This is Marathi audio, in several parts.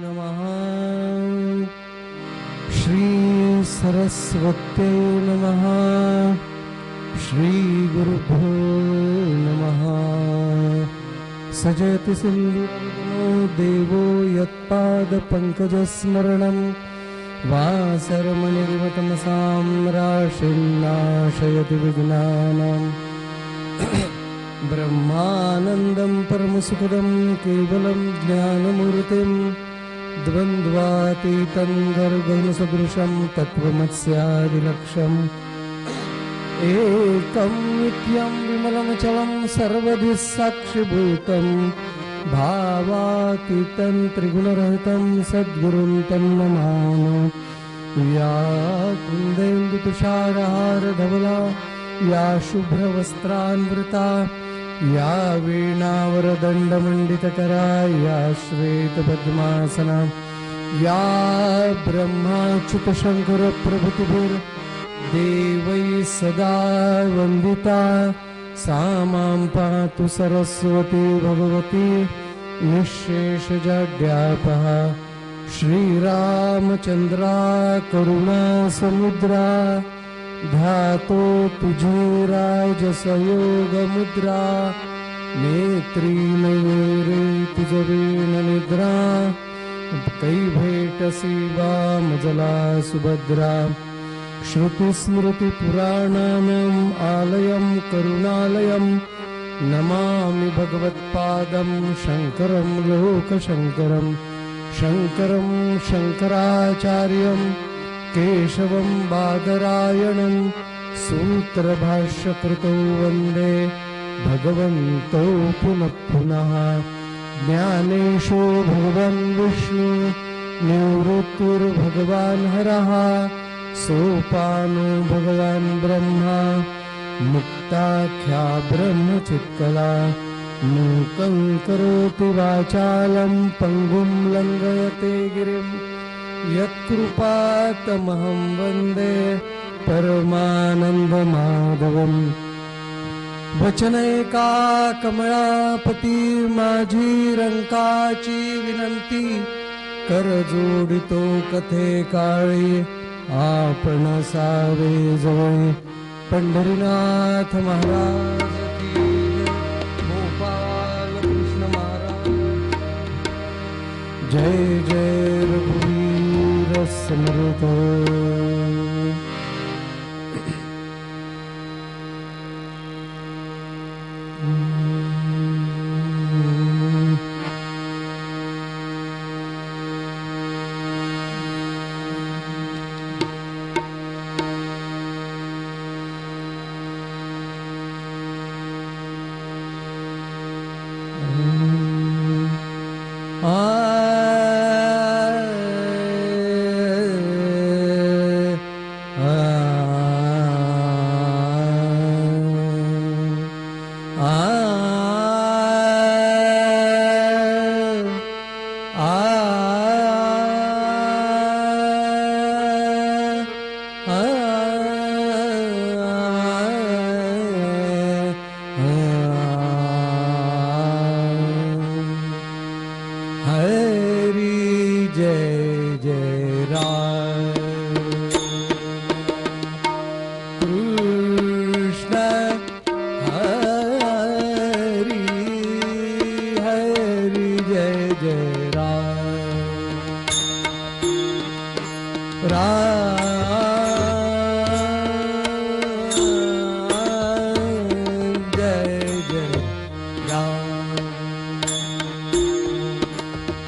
नमः। श्री सरस्वत्यै नमः। श्री गुरुभ्यो नमः। सजयति सिन्धुनो देवो यत्पादपङ्कजस्मरणं वासरमणिर्वतमसां राशिन्नाशयति विघ्नानाम् ब्रह्मानन्दं परमसुखदं केवलं ज्ञानमूर्तिं द्वन्द्वातीतं गर्गणसदृशं तत्त्वमस्यादिलक्ष्यम् एकं नित्यं विमलमचलं सर्वधि साक्षिभूतं भावातीतं त्रिगुणरहितं सद्गुरुं तन्नमामि। या कुन्देन्दुतुषारहारधवला या शुभ्रवस्त्रान्वृता या वीणावरदण्डमण्डितकरा या श्वेतपद्मासना या ब्रह्माच्युतशङ्करप्रभृतिभिर्देवैः सदा वन्दिता सा मां पातु सरस्वती भगवती निःशेषजाड्यापः। श्रीरामचन्द्रा करुणासमुद्रा ध्यातो तुझी राजसयोगमुद्रा नेत्री नयरे तुझवीण निद्रा कै भेटसी वामजला सुभद्रा। श्रुतिस्मृतिपुराणानाम् आलयं करुणालयं नमामि भगवत्पादं शङ्करं लोकशङ्करं शङ्करं शङ्कराचार्यं केशवं बादरायणं सूत्रभाष्यकृतौ वन्दे भगवन्तौ पुनः पुनः। ज्ञानेशो भगवान् विष्णु निवृत्तिर्भगवान् हरः सोपानो भगवान् ब्रह्मा मुक्ताख्या ब्रह्मचित्कला। मूकं करोति वाचालं पङ्गुं लङ्घयते गिरिं यत्कृपातमहं वन्दे परमानन्दमाधवम्। वचनैका कमळापती माझी रंकाची विनंती कर जोडितो कथे काळी आपण सावे जवळ। पंढरीनाथ महाराज की गोपाल कृष्ण महाराज जय जय रघुवीर समर्थ।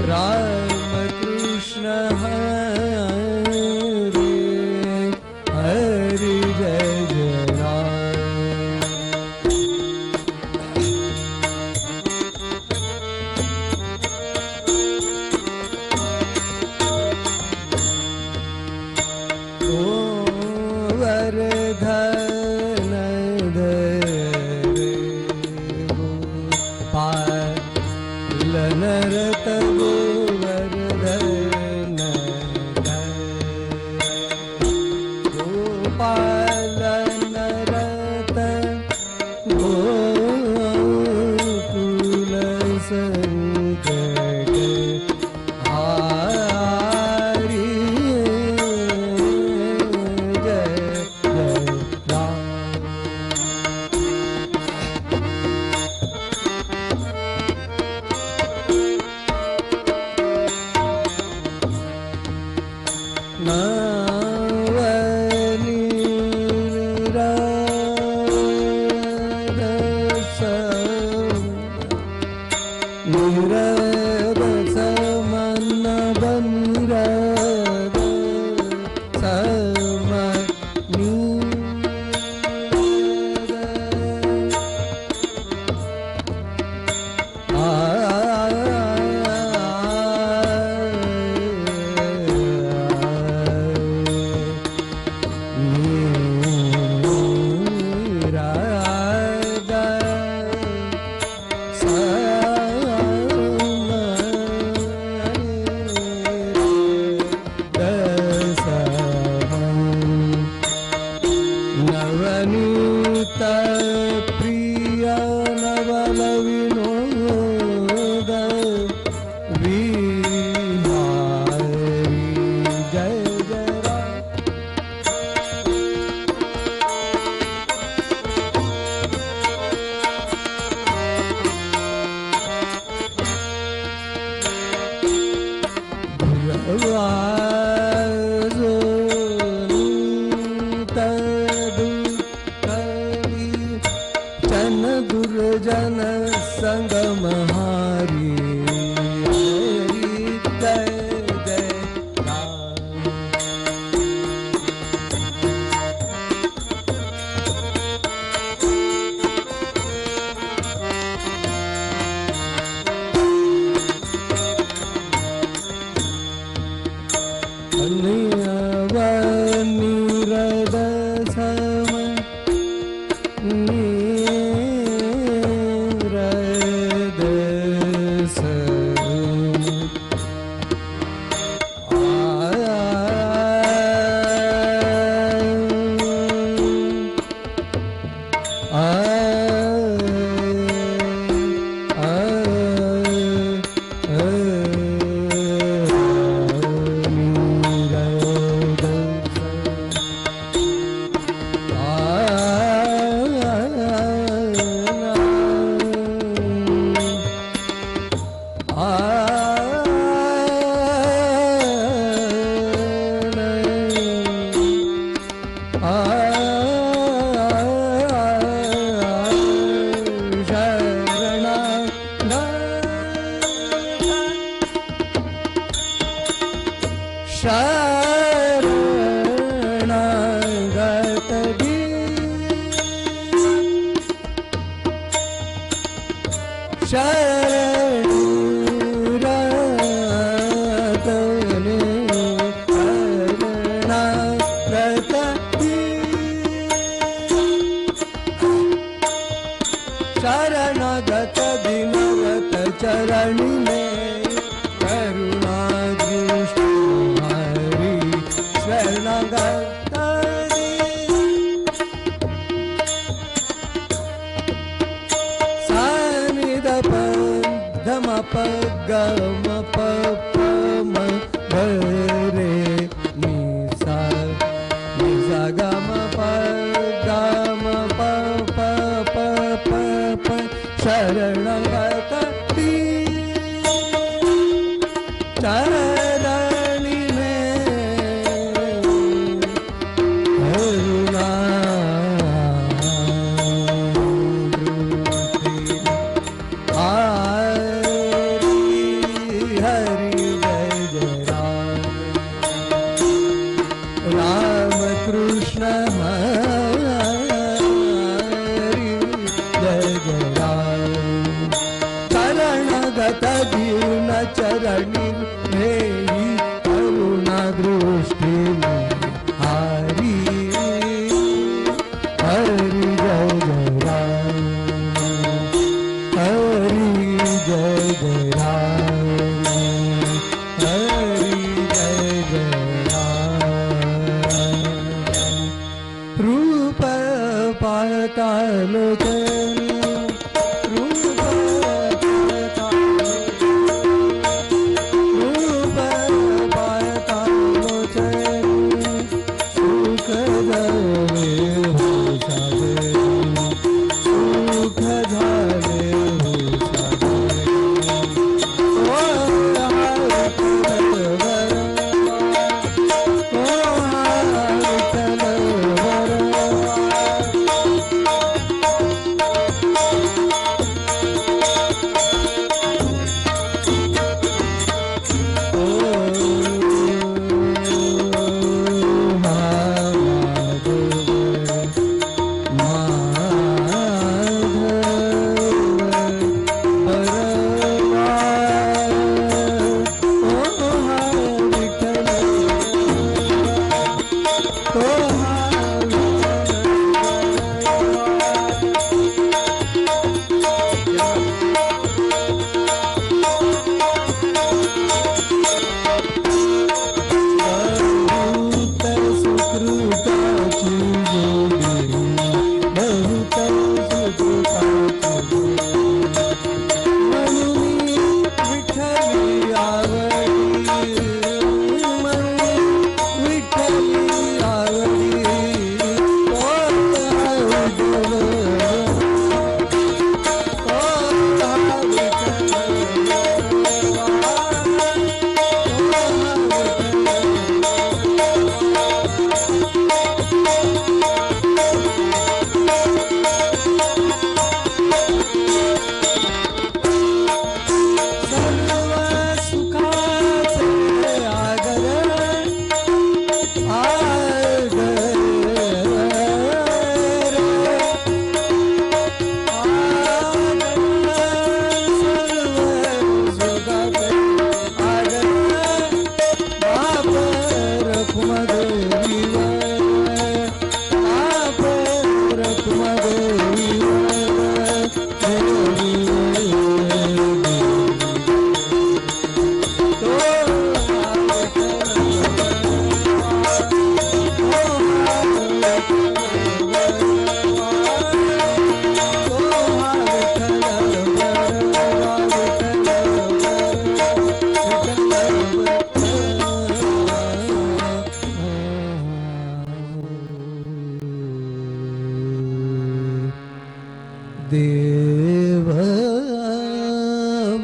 राम कृष्ण हरे हरे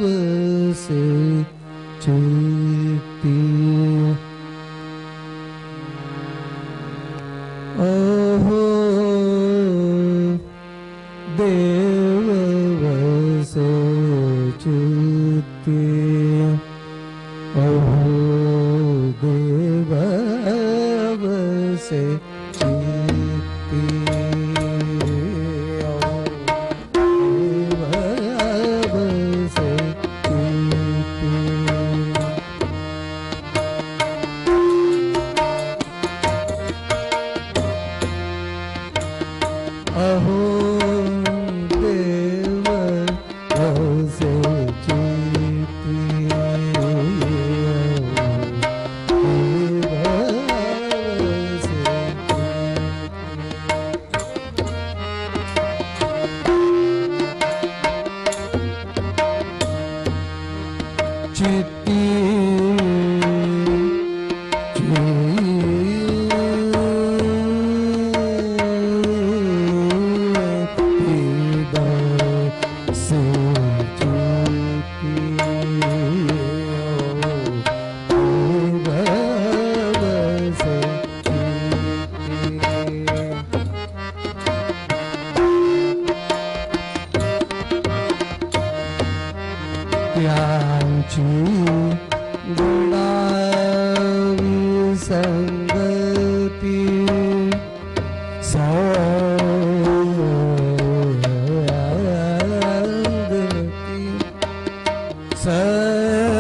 देवावसे चित्ती अहो देववसे चित्ती अहो देववसे चित्ती अहो देव वसे चित्ती चित्ती त्यांची गुणावी संगती संगती संगती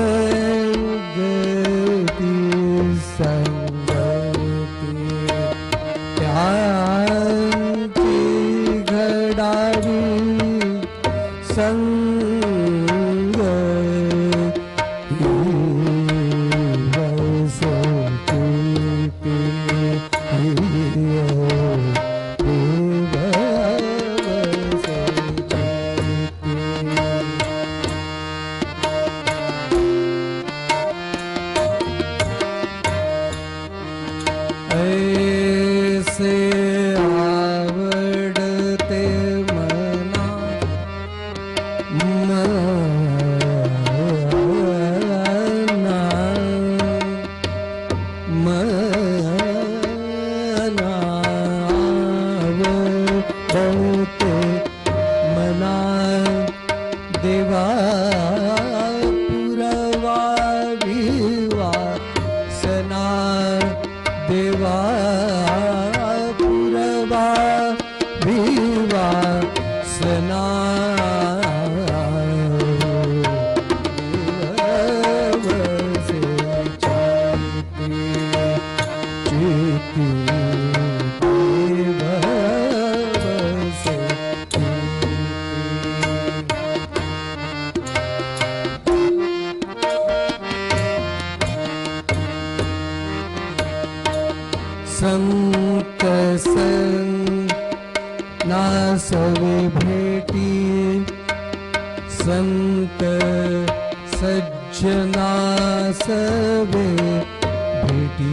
त्यांची घडावी ऐसे आवडते मना मना आवडते मना देवा पुरवा विवासना देवा पुरवा विवासना देववसे चित्ती देववसे संत नासवे भेटी संत सज्जनासवे भेटी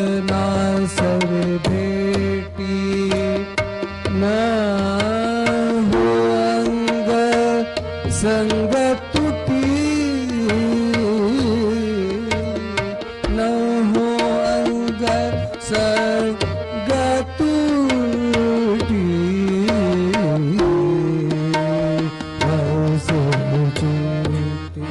सज्जनासवे भेटी न हो अंग संग तुटी संगतुटी वसे चित्ती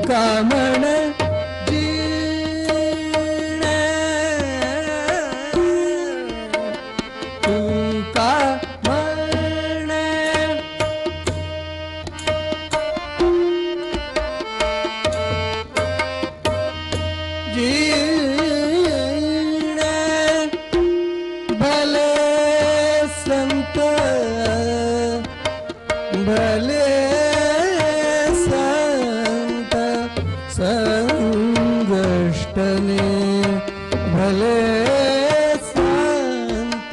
कामण जीणे तू कामण भले संत भले संत संगष्टने भले संत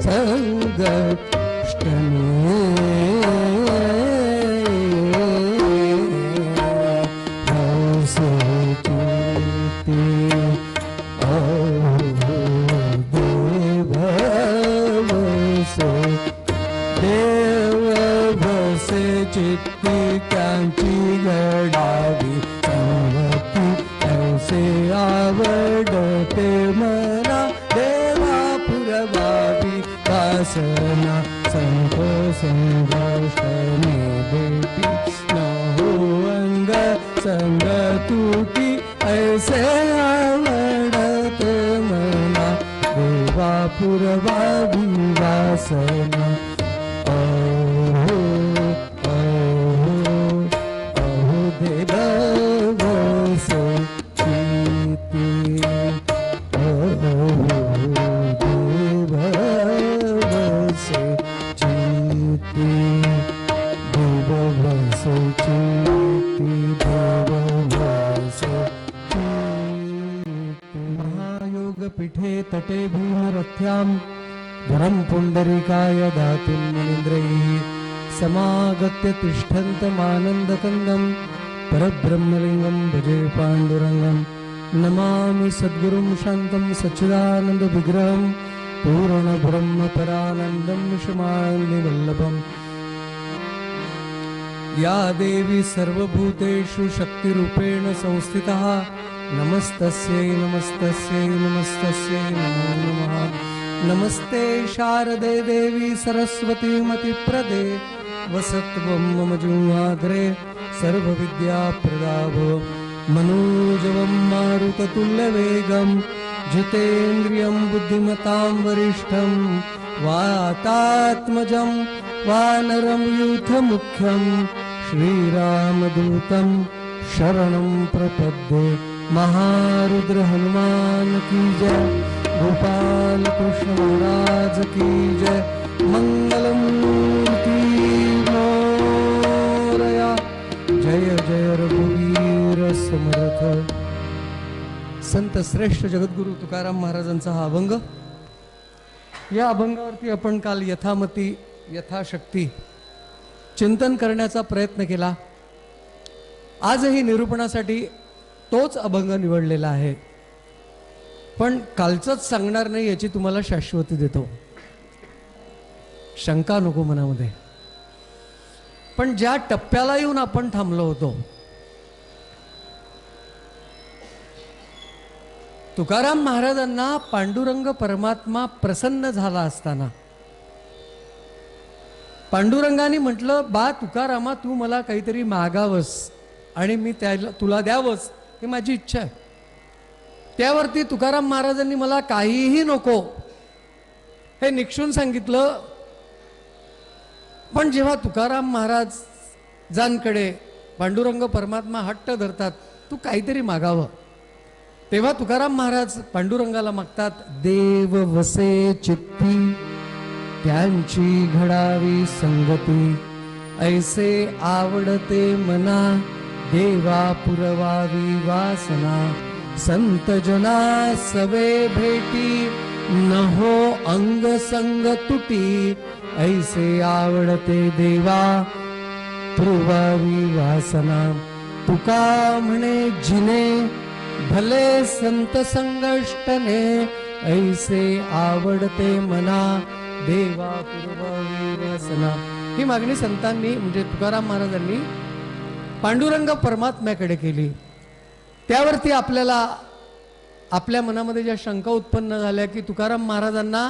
संगष्टने हसे कीर्ती देव बसे चित्ती त्यांची घडावी संगती ऐसे आवडते मना देवा पुरवावी वासना संत संघर्षणे भेटी न हो अंग संग तुटी ऐसे आवडते मना देवा पुरवावी वासना अहो देव बसे चित्ती देव बसे चित्ती देव बसे चित्ती देव बसे महायोगपीठे तटे भीमरथ्यां धरं पुण्डरीकाय धातुं मुनीन्द्रैः समागत्य तिष्ठन्तमानन्दकन्दं परब्रह्मलिङ्गं भजे पाण्डुरङ्गं नमामि सद्गुरुं शान्तं सच्चिदानन्दविग्रहं पूर्णब्रह्मपरानन्दं विषमान्निवल्लभम् या देवी सर्वभूतेषु शक्तिरूपेण संस्थितः नमस्तस्यै नमस्तस्यै नमस्तस्यै नमो नमः नमस्ते शारदे देवी सरस्वती मतिप्रदे वसत्वं मम जिह्वाग्रे सर्वविद्याप्रदा भव मनोजवं मारुततुल्यवेगं जितेन्द्रियं बुद्धिमतां वरिष्ठं वातात्मजं वानरं यूथमुख्यं श्रीरामदूतं शरणं प्रपद्ये महारुद्र हनुमान की जय गोपाल कृष्ण महाराज की जय मंगलम मूर्ति मोरया जय जय रघुवीर समर्थ। संत श्रेष्ठ जगद्गुरु तुकाराम महाराजांचा हा अभंग, या अभंगावरती आपण काल यथामती यथाशक्ती चिंतन करण्याचा प्रयत्न केला। आजही निरूपणासाठी तोच अभंग निवडलेला आहे, पण कालचंच सांगणार नाही याची तुम्हाला शाश्वती देतो, शंका नको मनामध्ये। पण ज्या टप्प्याला येऊन आपण थांबलो होतो, तुकाराम महाराजांना पांडुरंग परमात्मा प्रसन्न झाला असताना पांडुरंगाने म्हटलं, बा तुकारामा तू मला काहीतरी मागावस आणि मी त्याला तुला द्यावंस ही माझी इच्छा आहे। त्यावरती तुकाराम महाराजांनी मला काहीही नको हे निक्षून सांगितलं। पण जेव्हा तुकाराम महाराजांकडे पांडुरंग परमात्मा हट्ट धरतात, तू काहीतरी मागावं, तेव्हा तुकाराम महाराज पांडुरंगाला मागतात, देव वसे चित्ती त्यांची घडावी संगती ऐसे आवडते मना देवा पुरवावी वासना संत जना सवे भेटी न हो अंग संग तुटी ऐसे आवडते देवा पुरवावी वासना तुका म्हणे जिने भले संत संगष्टने ऐसे आवडते मना देवा पुरवावी वासना। ही मागणी संतांनी म्हणजे तुकाराम महाराजांनी पांडुरंग परमात्म्याकडे केली। त्यावरती आपल्याला आपल्या मनामध्ये ज्या शंका उत्पन्न झाल्या की तुकाराम महाराजांना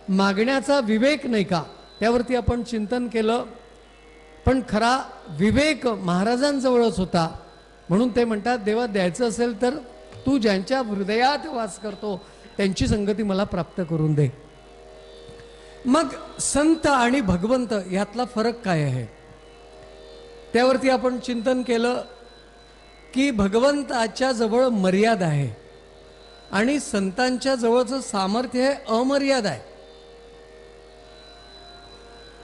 मागण्याचा विवेक नाही का, त्यावरती आपण चिंतन केलं। पण खरा विवेक महाराजांजवळच होता, म्हणून ते म्हणतात, देवा द्यायचं असेल तर तू ज्यांच्या हृदयात वास करतो त्यांची संगती मला प्राप्त करून दे। मग संत आणि भगवंत यातला फरक काय आहे, त्यावरती आपण चिंतन केलं की भगवंताच्या जवळ मर्यादा आहे आणि संतांच्या जवळचं सामर्थ्य हे अमर्याद आहे.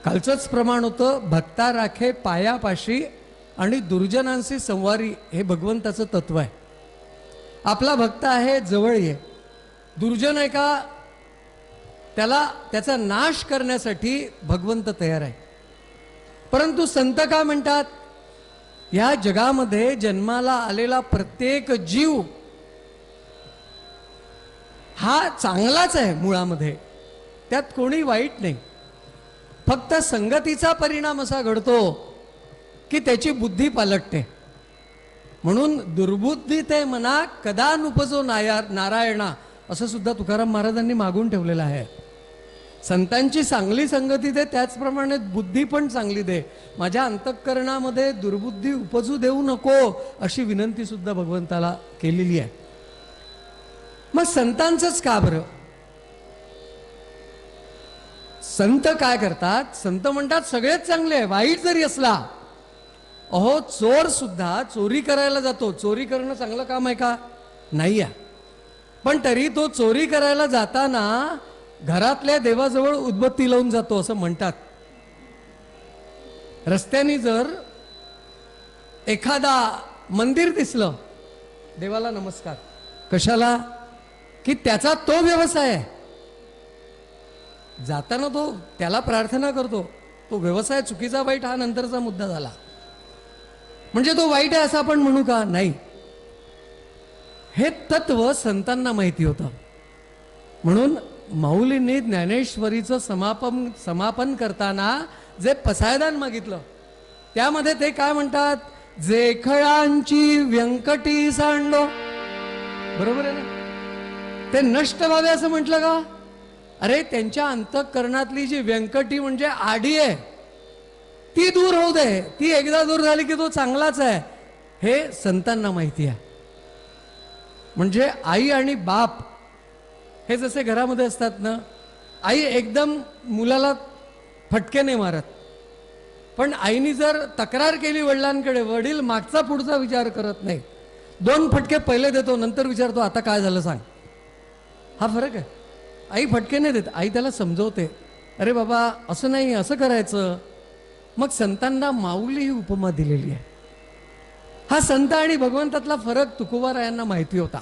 कालचंच प्रमाण होतं, भक्ता राखे पायापाशी आणि दुर्जनांशी संवारी, हे भगवंताचं तत्व आहे. आपला भक्त आहे जवळ ये, दुर्जन आहे का त्याला त्याचा नाश करण्यासाठी भगवंत तयार आहे. परंतु संत का म्हणतात, या जगामध्ये जन्माला आलेला प्रत्येक जीव हा चांगलाच आहे मुळामध्ये, त्यात कोणी वाईट नाही. फक्त संगतीचा परिणाम असा घडतो की त्याची बुद्धी पालटते. म्हणून दुर्बुद्धी ते मना कदा नुपजो नारायणा, असं सुद्धा तुकाराम महाराजांनी मागून ठेवलेलं आहे. संतांची चांगली संगती दे, त्याचप्रमाणे बुद्धी पण चांगली दे. माझ्या अंतःकरणामध्ये दुर्बुद्धी उपजू देऊ नको, अशी विनंती सुद्धा भगवंताला केलेली आहे. मग संतांचंच का बरं? संत काय करतात? संत म्हणतात सगळेच चांगले आहे, वाईट जरी असला. अहो, चोर सुद्धा चोरी करायला जातो. चोरी करणं चांगलं काम आहे का? नाही आहे. पण तरी तो चोरी करायला जाताना घरातल्या देवाजवळ उदबत्ती लावून जातो असं म्हणतात. रस्त्याने जर एखादा मंदिर दिसलं, देवाला नमस्कार कशाला? की त्याचा तो व्यवसाय आहे. जाताना तो त्याला प्रार्थना करतो. तो व्यवसाय चुकीचा वाईट हा नंतरचा मुद्दा झाला. म्हणजे तो वाईट आहे असं आपण म्हणू का? नाही. हे तत्व संतांना माहिती होतं. म्हणून माऊलींनी ज्ञानेश्वरीचं समापन करताना जे पसायदान मागितलं, त्यामध्ये ते काय म्हणतात? जेखळांची व्यंकटी सांडो. बरोबर आहे ना? ते नष्ट व्हावे असं म्हटलं का? अरे, त्यांच्या अंतःकरणातली जी व्यंकटी म्हणजे आडी आहे, ती दूर होऊ दे. ती एकदा दूर झाली की तो चांगलाच आहे, हे संतांना माहिती आहे. म्हणजे आई आणि बाप हे जसे घरामध्ये असतात ना, आई एकदम मुलाला फटके नाही मारत, पण आईनी जर तक्रार केली वडिलांकडे, वडील मागचा पुढचा विचार करत नाही. 2 फटके पहिले देतो, नंतर विचारतो आता काय झालं सांग. हा फरक आहे. आई फटके नाही देत, आई त्याला समजवते, अरे बाबा असं नाही, असं करायचं. मग संतांना माऊली ही उपमा दिलेली आहे. हा संत आणि भगवंतातला फरक तुकोबारायांना माहिती होता.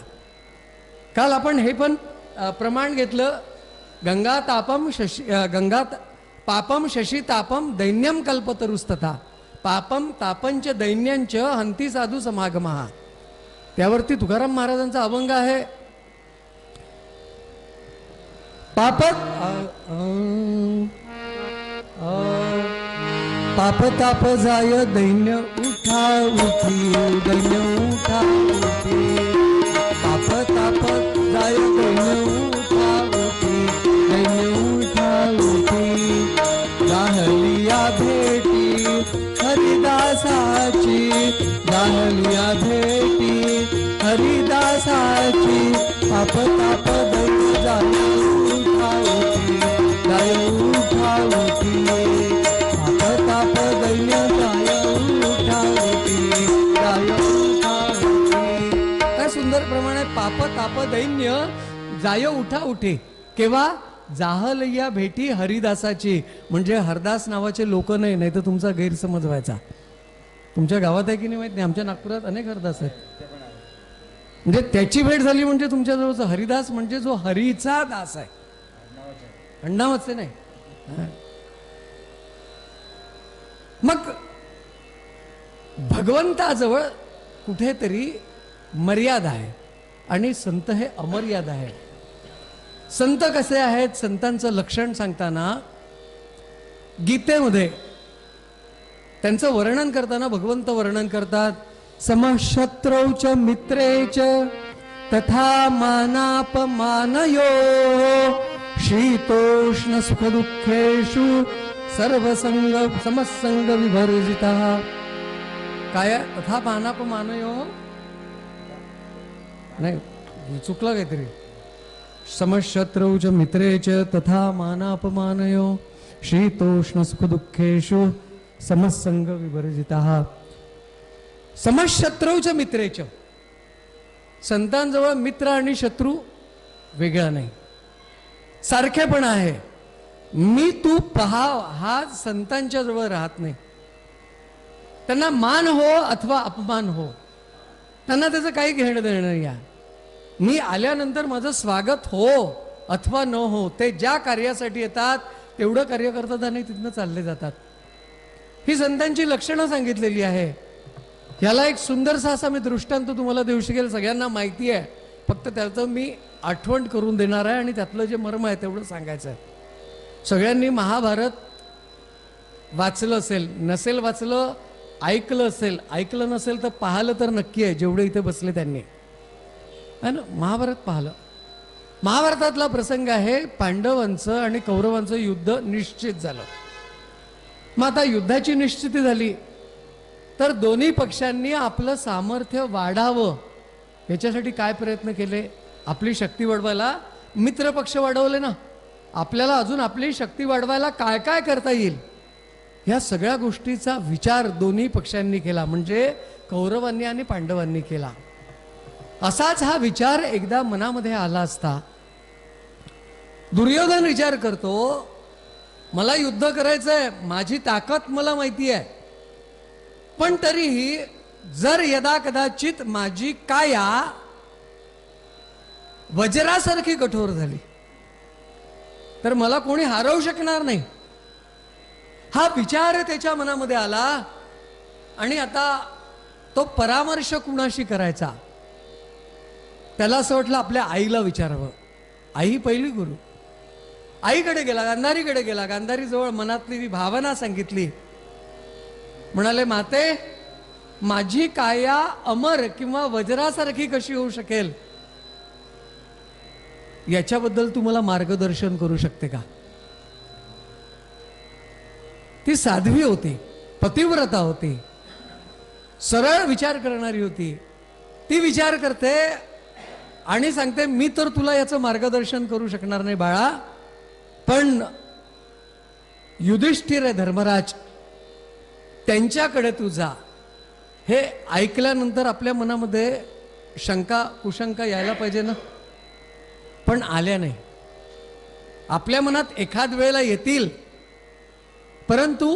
काल आपण हे पण प्रमाण घेतलं, गंगा पापम शशी तापम दैन्यम कल्पतरुस्तथा पापम तापंच दैन्यांच हंती साधू समागमहा. त्यावरती तुकाराम महाराजांचा अभंग आहे. पाप ताप जाय दैन्य उठा उठी, दैन्य उठा उठी. पाप ताप जाय दैन्य उठा उठी, दैन्य उठा उठी. राहलिया भेटी हरिदासाची, राहलिया भेटी हरिदासाची. पाप ताप दैन्य जाय उठा उठी, जाय उठा उठी. पाप ताप दैन्य जाय उठा उठी, जाय उठा उठी. काय सुंदर प्रमाण आहे. पाप ताप दैन्य जाय उठा उठी. केव्हा? जाहलय्या भेटी हरिदासाची. म्हणजे हरदास नावाचे लोक नाही तर तुमचा गैरसमज व्हायचा. तुमच्या गावात आहे की नाही माहित नाही, आमच्या नागपुरात अनेक हरदास आहेत. म्हणजे त्याची भेट झाली म्हणजे तुमच्या जवळचा हरिदास म्हणजे जो हरीचा दास आहे, अण्णावचे नाही. मग भगवंताजवळ कुठेतरी मर्यादा आहे आणि संत हे अमर्याद आहे. संत कसे आहेत? संतांचं लक्षण सांगताना गीतेमध्ये त्यांचं वर्णन करताना भगवंत वर्णन करतात. समशत्रौच मित्रेच तथा मानापमानयो, शीतोष्ण सुखदुःखेषु सर्वसंग समसंग विवर्जिता. काय? तथा मानापमानयो नाही, चुकलं काहीतरी. समशत्रौच मित्रेच तथा मानापमानयो, शीतोष्ण सुखदुःखेषु समसंग विवर्जिता. समशत्रौच मित्रेच. संतांजवळ मित्र आणि शत्रू वेगळा नाही, सारखेपणा आहे. मी तू पहा हा संतांच्या जवळ राहत नाही. त्यांना मान हो अथवा अपमान हो, त्यांना त्याचं काही घेणं देणं नाही आहे. मी आल्यानंतर माझं स्वागत हो अथवा न हो, ते ज्या कार्यासाठी येतात तेवढं कार्य करतात आणि तिथनं चालले जातात. ही संतांची लक्षणं सांगितलेली आहे. याला एक सुंदरसा असा मी दृष्टांत तुम्हाला देऊ शकेल, सगळ्यांना माहिती आहे, फक्त त्याचं मी आठवण करून देणार आहे आणि त्यातलं जे मर्म आहे तेवढं सांगायचं आहे. सगळ्यांनी महाभारत वाचलं असेल, नसेल वाचलं ऐकलं असेल, ऐकलं नसेल तर पाहिलं तर नक्की आहे, जेवढे इथे बसले त्यांनी है ना. महाभारत पाहिलं. महाभारतातला प्रसंग आहे, पांडवांचं आणि कौरवांचं युद्ध निश्चित झालं. मग आता युद्धाची निश्चिती झाली तर दोन्ही पक्षांनी आपलं सामर्थ्य वाढावं याच्यासाठी काय प्रयत्न केले? आपली शक्ती वाढवायला मित्रपक्ष वाढवले ना. आपल्याला अजून आपली शक्ती वाढवायला काय काय करता येईल ह्या सगळ्या गोष्टीचा विचार दोन्ही पक्षांनी केला, म्हणजे कौरवांनी आणि पांडवांनी केला. असाच हा विचार एकदा मनामध्ये आला असता दुर्योधन विचार करतो, मला युद्ध करायचंय, माझी ताकद मला माहिती आहे, पण तरीही जर यदा कदाचित माझी काया वज्रासारखी कठोर झाली तर मला कोणी हरवू शकणार नाही. हा विचार त्याच्या मनामध्ये आला आणि आता तो परामर्श कुणाशी करायचा? त्याला असं वाटलं आपल्या आईला विचारावं. आई पहिली गुरु. आईकडे गेला, गांधारीकडे गेला. गांधारीजवळ मनातली भावना सांगितली. म्हणाले, माते, माझी काया अमर किंवा वज्रासारखी कशी होऊ शकेल याच्याबद्दल तू मला मार्गदर्शन करू शकते का? ती साध्वी होती, पतिव्रता होती, सरळ विचार करणारी होती. ती विचार करते आणि सांगते, मी तर तुला याचं मार्गदर्शन करू शकणार नाही बाळा, पण युधिष्ठिर आहे धर्मराज, त्यांच्याकडे तू जा. हे ऐकल्यानंतर आपल्या मनामध्ये शंका कुशंका यायला पाहिजे ना, पण आल्या नाही. आपल्या मनात एखाद वेळेला येतील, परंतु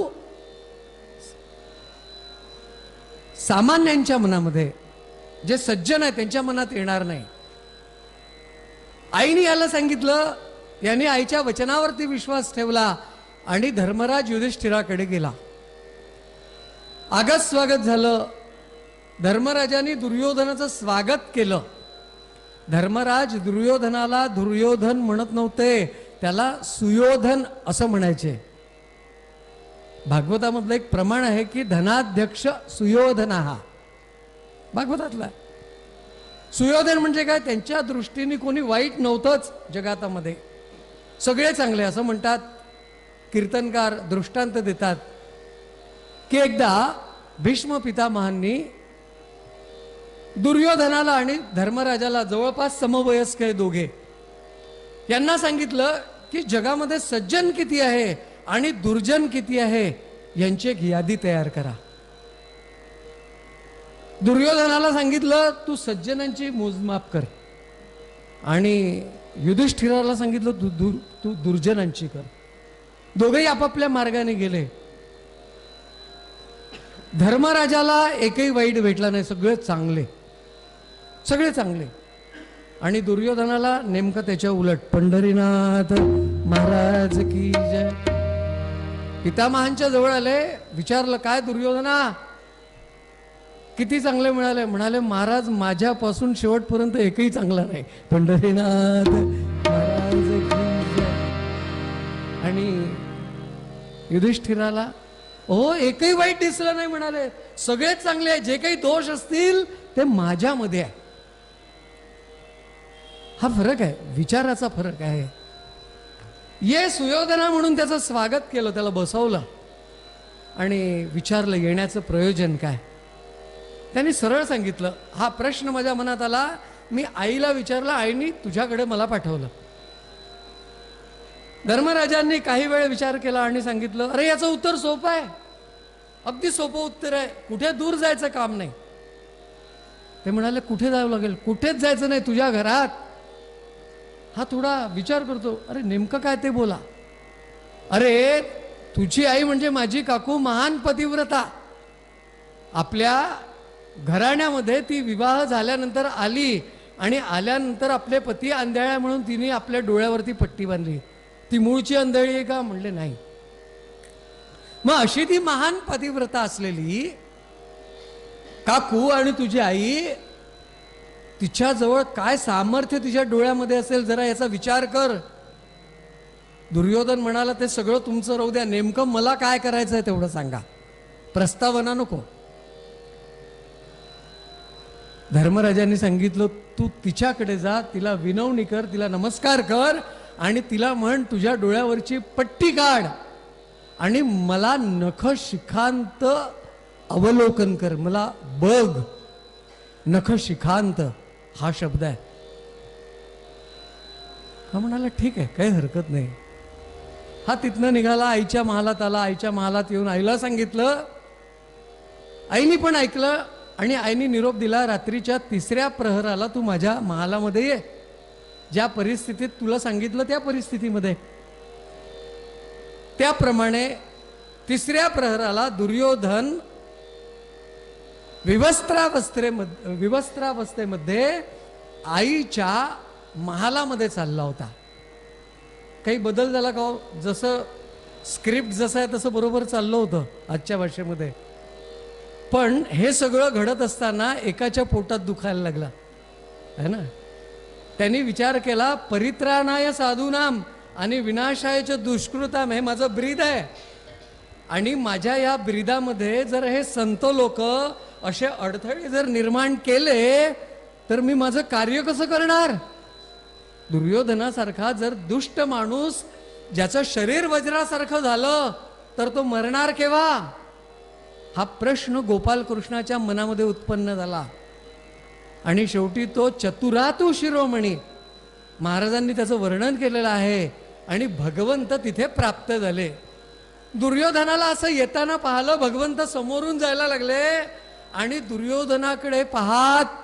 सामान्यांच्या मनामध्ये, जे सज्जन आहे त्यांच्या मनात येणार नाही. आईने याला सांगितलं, याने आईच्या वचनावरती विश्वास ठेवला आणि धर्मराज युधिष्ठिराकडे गेला. आगत स्वागत झालं. धर्मराजाने दुर्योधनाचं स्वागत केलं. धर्मराज दुर्योधनाला दुर्योधन म्हणत नव्हते, त्याला सुयोधन असं म्हणायचे. भागवतामधलं एक प्रमाण आहे की धनाध्यक्ष सुयोधन हा भागवतातला. सुयोधन म्हणजे काय? त्यांच्या दृष्टीने कोणी वाईट नव्हतंच जगातामध्ये, सगळे चांगले असं म्हणतात. कीर्तनकार दृष्टांत देतात की एकदा भीष्म पितामहांनी दुर्योधनाला आणि धर्मराजाला, जवळपास समवयस्क आहे दोघे, यांना सांगितलं की जगामध्ये सज्जन किती आहे आणि दुर्जन किती आहे यांची एक यादी तयार करा. दुर्योधनाला सांगितलं तू सज्जनांची मोजमाप कर आणि युधिष्ठिराला सांगितलं तू दुर्जनांची कर. दोघेही आपापल्या मार्गाने गेले. धर्मराजाला एकही वाईट भेटला नाही, सगळे चांगले, सगळे चांगले. आणि दुर्योधनाला नेमकं त्याच्या उलट. पंढरीनाथ महाराज की जय. पितामहांच्या जवळ आले, विचारलं, काय दुर्योधना, किती चांगले मिळाले? म्हणाले, महाराज माझ्यापासून शेवटपर्यंत एकही चांगला नाही. पंढरीनाथ महाराज की जय. आणि युधिष्ठिराला हो एकही वाईट दिसलं नाही, म्हणाले सगळेच चांगले आहे, जे काही दोष असतील ते माझ्यामध्ये आहे. हा फरक आहे, विचाराचा फरक आहे. ये सुयोधना म्हणून त्याचं स्वागत केलं, त्याला बसवलं आणि विचारलं येण्याचं प्रयोजन काय. त्यांनी सरळ सांगितलं, हा प्रश्न माझ्या मनात आला, मी आईला विचारला, आईने तुझ्याकडे मला पाठवलं. धर्मराजांनी काही वेळ विचार केला आणि सांगितलं, अरे याचं उत्तर सोपं आहे, अगदी सोपं उत्तर आहे, कुठे दूर जायचं काम नाही. ते म्हणाले, कुठे जावं लागेल? कुठेच जायचं नाही, तुझ्या घरात हा थोडा विचार करतो, अरे नेमकं काय ते बोला. अरे तुझी आई म्हणजे माझी काकू महान पतिव्रता. आपल्या घराण्यामध्ये ती विवाह झाल्यानंतर आली आणि आल्यानंतर आपले पती आंधळ्या म्हणून तिने आपल्या डोळ्यावरती पट्टी बांधली. ती मूळची आंधळी आहे का? म्हणले नाही. मग अशी ती महान पतिव्रता असलेली काकू आणि तुझी आई, तिच्याजवळ काय सामर्थ्य तिच्या डोळ्यामध्ये असेल जरा याचा विचार कर. दुर्योधन म्हणाला, ते सगळं तुमचं राहू द्या, नेमकं मला काय करायचं आहे तेवढं सांगा, प्रस्तावना नको. धर्मराजांनी सांगितलं, तू तिच्याकडे जा, तिला विनवणी कर, तिला नमस्कार कर आणि तिला म्हण तुझ्या डोळ्यावरची पट्टी काढ आणि मला नख शिखांत अवलोकन कर, मला बघ. नख शिखांत हा शब्द आहे. हा म्हणाला ठीक आहे, काही हरकत नाही. हा तिथनं निघाला, आईच्या महालात आला. आईच्या महालात येऊन आईला सांगितलं. आईनी पण ऐकलं आणि आईनी निरोप दिला, रात्रीच्या 3ऱ्या प्रहराला तू माझ्या महालामध्ये ये. ज्या परिस्थितीत तुला सांगितलं त्या परिस्थितीमध्ये. त्याप्रमाणे 3ऱ्या प्रहराला दुर्योधन विवस्त्रावस्थेमध्ये आईच्या महालामध्ये चालला होता. काही बदल झाला का? जसं स्क्रिप्ट जसं आहे तसं बरोबर चाललं होतं आजच्या भाषेमध्ये. पण हे सगळं घडत असताना एकाच्या पोटात दुखायला लागला है ना. त्यांनी विचार केला, परित्राणाय साधूनाम आणि विनाशायच दुष्कृताम, हे माझं ब्रीद आहे आणि माझ्या या ब्रीदामध्ये जर हे संत लोक असे अडथळे जर निर्माण केले तर मी माझं कार्य कसं करणार. दुर्योधनासारखा जर दुष्ट माणूस ज्याचं शरीर वज्रासारखं झालं तर तो मरणार केव्हा, हा प्रश्न गोपालकृष्णाच्या मनामध्ये उत्पन्न झाला. आणि शेवटी तो चतुरातू शिरोमणी, महाराजांनी त्याचं वर्णन केलेलं आहे आणि भगवंत तिथे प्राप्त झाले. दुर्योधनाला असं येताना पाहिलं, भगवंत समोरून जायला लागले आणि दुर्योधनाकडे पाहात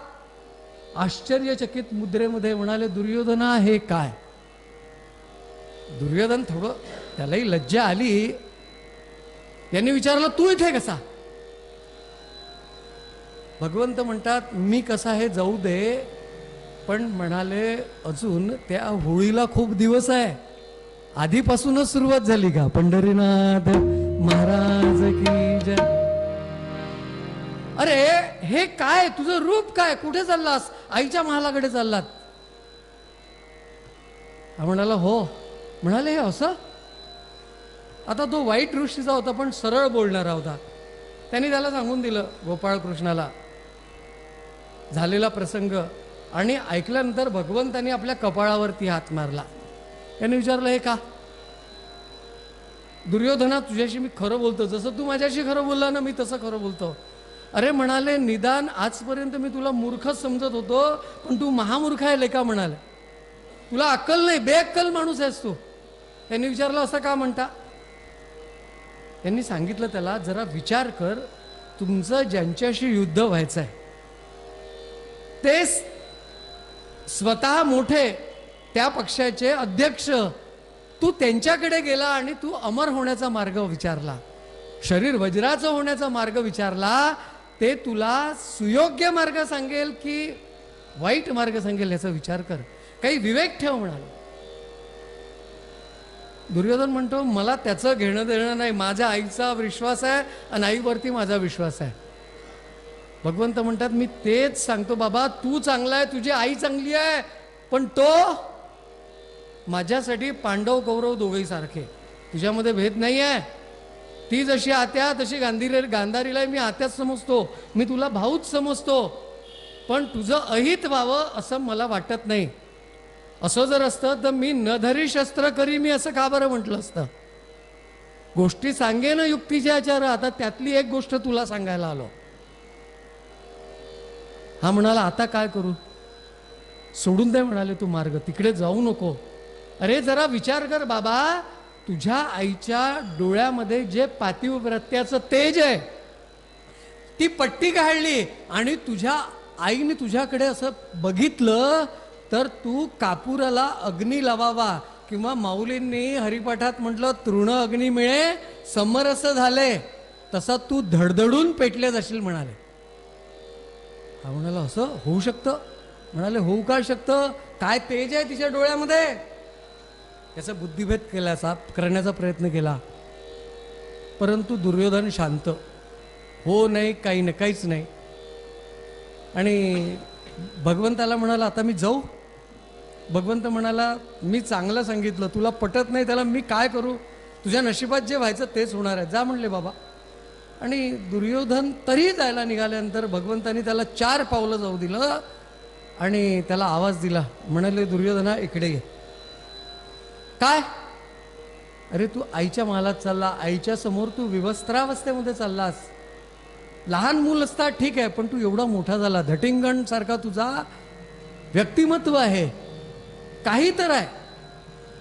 आश्चर्यचकित मुद्रेमध्ये म्हणाले, दुर्योधना हे काय. दुर्योधन थोडं त्यालाही लज्जा आली. यांनी विचारलं, तू इथे कसा. भगवंत म्हणतात, मी कसा हे जाऊ दे, पण म्हणाले अजून त्या होळीला खूप दिवस आहे. आधीपासूनच सुरुवात झाली का. पंढरीनाथ महाराज की जय. अरे हे काय, तुझं रूप काय, कुठे चाललास. आईच्या महालाकडे चाललात. म्हणाला हो. म्हणाले हे असं. आता तो वाईट दृष्टीचा होता पण सरळ बोलणारा होता. त्यांनी त्याला सांगून दिलं गोपाळकृष्णाला झालेला प्रसंग. आणि ऐकल्यानंतर भगवंतांनी आपल्या कपाळावरती हात मारला. त्यांनी विचारलं, हे का. दुर्योधना, तुझ्याशी मी खरं बोलतो, जसं तू माझ्याशी खरं बोलला ना, मी तसं खरं बोलतो. अरे म्हणाले, निदान आजपर्यंत मी तुला मूर्खच समजत होतो, पण तू महामूर्ख आहे लेका. म्हणाले, तुला अक्कल नाही, बेअक्कल माणूस आहेस तू. त्यांनी विचारलं, असं का म्हणता. त्यांनी सांगितलं त्याला, जरा विचार कर, तुमचं ज्यांच्याशी युद्ध व्हायचं आहे ते स्वतः मोठे, त्या पक्षाचे अध्यक्ष, तू त्यांच्याकडे गेला आणि तू अमर होण्याचा मार्ग विचारला, शरीर वज्राचं होण्याचा मार्ग विचारला. ते तुला सुयोग्य मार्ग सांगेल की वाईट मार्ग सांगेल याचा विचार कर, काही विवेक ठेव. म्हणाले. दुर्योधन म्हणतो, मला त्याचं घेणं देणं नाही, माझ्या आईचा विश्वास आहे आणि आईवरती माझा विश्वास आहे. भगवंत म्हणतात, मी तेच सांगतो बाबा, तू चांगला आहे, तुझी आई चांगली आहे, पण तो माझ्यासाठी पांडव कौरव दोघेही सारखे, तुझ्यामध्ये भेद नाही आहे. ती जशी आत्या तशी गांधारीला मी आत्याच समजतो, मी तुला भाऊच समजतो, पण तुझं अहित व्हावं असं मला वाटत नाही. असं जर असतं तर मी न धरी शस्त्र करी, मी असं का बरं म्हटलं असतं. गोष्टी सांगेन युक्तीच्या आचार. आता त्यातली एक गोष्ट तुला सांगायला आलो. हा म्हणाला, आता काय करू. सोडून दे म्हणाले तू मार्ग, तिकडे जाऊ नको. अरे जरा विचार कर बाबा, तुझ्या आईच्या डोळ्यामध्ये जे पातिव्रत्याचं तेज आहे, ती पट्टी काढली आणि तुझ्या आईने तुझ्याकडे असं बघितलं तर तू कापुराला अग्नी लावावा, किंवा माऊलींनी हरिपाठात म्हटलं तृण अग्नी मिळे समरस झाले, तसा तू धडधडून पेटले जाशील म्हणाले. हा म्हणाला असं होऊ शकतं? म्हणाले होऊ का शकतं, काय तेज आहे तिच्या डोळ्यामध्ये. त्याचा बुद्धिभेद करण्याचा प्रयत्न केला, परंतु दुर्योधन शांत, हो नाही काही नाही, काहीच नाही. आणि भगवंताला म्हणाला आता मी जाऊ. भगवंत म्हणाला मी चांगलं सांगितलं, तुला पटत नाही त्याला मी काय करू, तुझ्या नशिबात जे व्हायचं तेच होणार आहे, जा म्हणले बाबा. आणि दुर्योधन तरी जायला निघाल्यानंतर भगवंतानी त्याला 4 पावलं जाऊ दिलं आणि त्याला आवाज दिला. म्हणाले दुर्योधना इकडे ये. काय, अरे तू आईच्या महालात चालला, आईच्या समोर तू विवस्त्रावस्थेमध्ये चाललास. लहान मूल असता ठीक आहे, पण तू एवढा मोठा झाला, धटिंगण सारखा तुझा व्यक्तिमत्व आहे, काही तर आहे.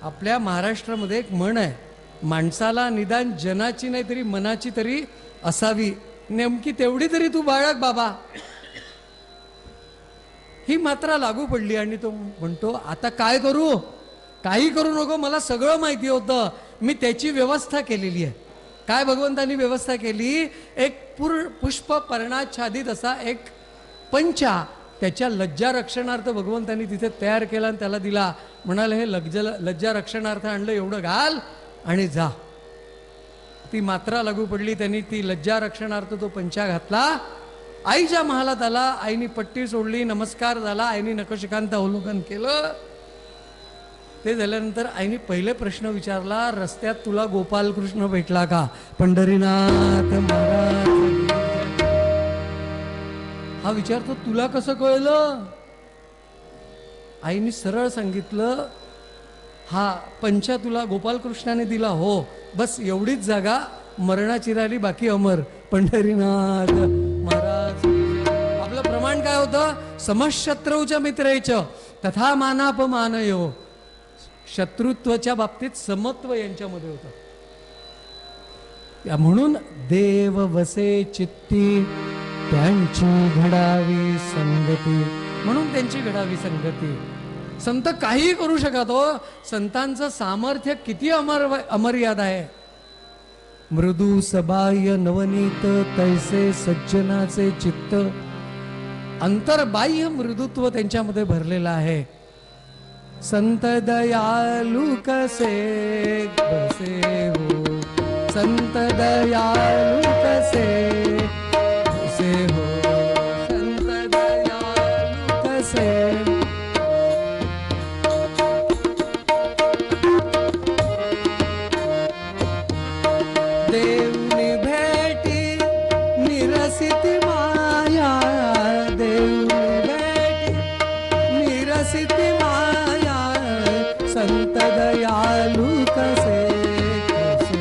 आपल्या महाराष्ट्रामध्ये एक म्हण आहे, माणसाला निदान जनाची नाही तरी मनाची तरी असावी, नेमकी तेवढी तरी तू बाळग बाबा. ही मात्रा लागू पडली आणि तो म्हणतो आता काय करू, काही करू नको, मला सगळं माहिती होतं, मी त्याची व्यवस्था केलेली आहे. काय भगवंतांनी व्यवस्था केली, एक पुष्प पर्णाच्छादित असा एक पंचा त्याच्या लज्जा रक्षणार्थ भगवंतांनी तिथे तयार केला आणि त्याला दिला. म्हणाले हे लज्जा रक्षणार्थ आणलं, एवढं घाल आणि जा. ती मात्रा लागू पडली, त्यांनी ती लज्जा रक्षणार्थ तो पंचा घातला, आईच्या महालात आला. आईनी पट्टी सोडली, नमस्कार झाला, आईनी नखशिखांत अवलोकन केलं. ते झाल्यानंतर आईने पहिले प्रश्न विचारला, रस्त्यात तुला गोपालकृष्ण भेटला का? पंढरीनाथ महाराज. हा विचारतो तुला कसं कळलं? आईने सरळ सांगितलं, हा पंचा तुला गोपालकृष्णाने दिला. हो, बस एवढीच जागा मरणाची राहिली, बाकी अमर. पंढरीनाथ महाराज. आपलं प्रमाण काय होतं? समशत्रूच्या मित्रेच तथा मानापमानयो. शत्रुत्वाच्या बाबतीत समत्व यांच्यामध्ये होतं. म्हणून देव वसे चित्ती त्यांची घडावी संगती, म्हणून त्यांची घडावी संगती. संत काही करू शकत हो, संतांचं सामर्थ्य किती अमर्याद आहे. मृदू सबाह्य नवनीत तैसे सज्जनाचे चित्त. अंतर्बाह्य मृदुत्व त्यांच्यामध्ये भरलेलं आहे. संत दयालु कसे बसे हो, संत दयालु कसे बसे हो, संत दयालु कसे. देवनी भेटी निरसिती माया, देवनी भेटी निरसिती माया, संत दयालु कसे कसे.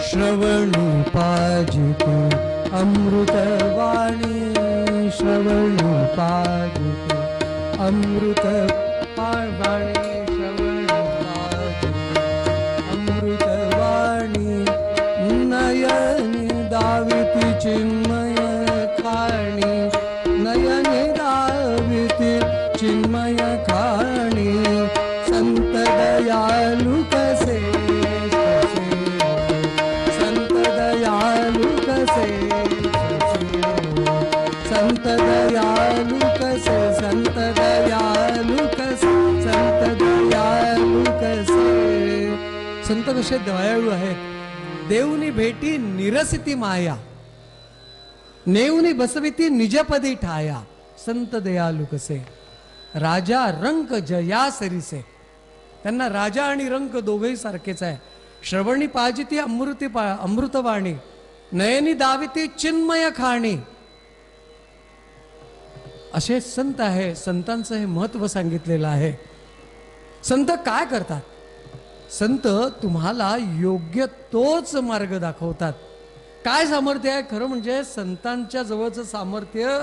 श्रवणी पाजिते अमृतवाणी, श्रवणी पाजिते अमृतवाणी, श्रवणी पाजिते अमृतवाणी. नयनी दाविती चिन्मय खाणी, नयनी दाविती चिन्मय खाणी, संत दयालु कसे कसे, संत दयालु कसे कसे, संत दयालु कसे, संत दयालु कसे, संत दयालु कसे. संत कसे दयाळू आहेत. देवनी भेटी निरसिती माया, नेवनी बसविती निजपदी ठाया, संत दयालु कसे. राजा रंक जया सरीसे, त्यांना राजा आणि रंक दोघेही सारखेच आहे. श्रवणी पाजिती अमृतवाणी, नयनी दाविती चिन्मय खाणी. असे संत आहे. संतांचं हे महत्व सांगितलेलं आहे. संत काय करतात? संत तुम्हाला योग्य तोच मार्ग दाखवतात. काय सामर्थ्य आहे? खरं म्हणजे संतांच्या जवळचं सामर्थ्य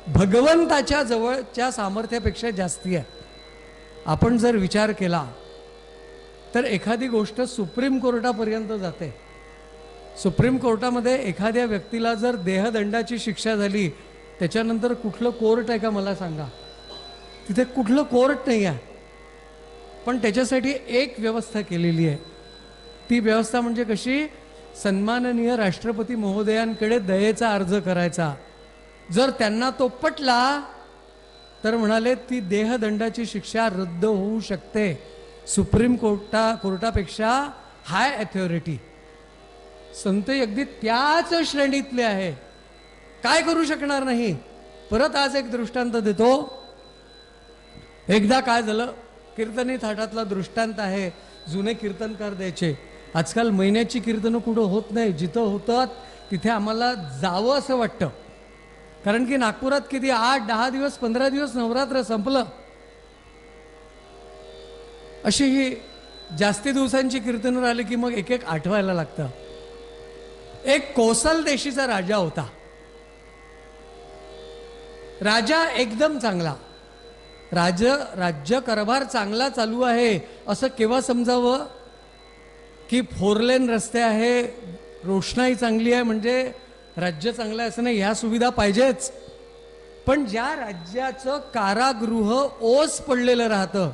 भगवंताच्या जवळच्या सामर्थ्यापेक्षा जास्ती आहे. आपण जर विचार केला तर एखादी गोष्ट सुप्रीम कोर्टापर्यंत जाते. सुप्रीम कोर्टामध्ये एखाद्या व्यक्तीला जर देहदंडाची शिक्षा झाली, त्याच्यानंतर कुठलं कोर्ट आहे का मला सांगा? तिथे कुठलं कोर्ट नाही आहे. पण त्याच्यासाठी एक व्यवस्था केलेली आहे. ती व्यवस्था म्हणजे कशी? सन्माननीय राष्ट्रपती महोदयांकडे दयेचा अर्ज करायचा. जर त्यांना तो पटला तर म्हणाले ती देहदंडाची शिक्षा रद्द होऊ शकते. सुप्रीम कोर्टापेक्षा हाय अथॉरिटी. संत अगदी त्याच श्रेणीतले आहे. काय करू शकणार नाही. परत आज एक दृष्टांत देतो. एकदा काय झालं, कीर्तनी थाटातला दृष्टांत आहे. जुने कीर्तनकार द्यायचे. आजकाल महिन्याची कीर्तनं कुठं होत नाही. जिथं होतात तिथे आम्हाला जावं असं वाटतं. कारण की नागपुरात किती 8-10 दिवस 15 दिवस नवरात्र संपलं. अशी ही जास्ती दिवसांची कीर्तनं राहिली की मग एक एक आठवायला लागतं. एक कोसल देशीचा राजा होता. राजा एकदम चांगला. राज्य कारभार चांगला चालू आहे असं केव्हा समजावं? की 4 लेन रस्ते आहे, रोषणाई चांगली आहे म्हणजे राज्य चांगलं आहे असं नाही. ह्या सुविधा पाहिजेच. पण ज्या राज्याचं कारागृह ओस पडलेलं राहतं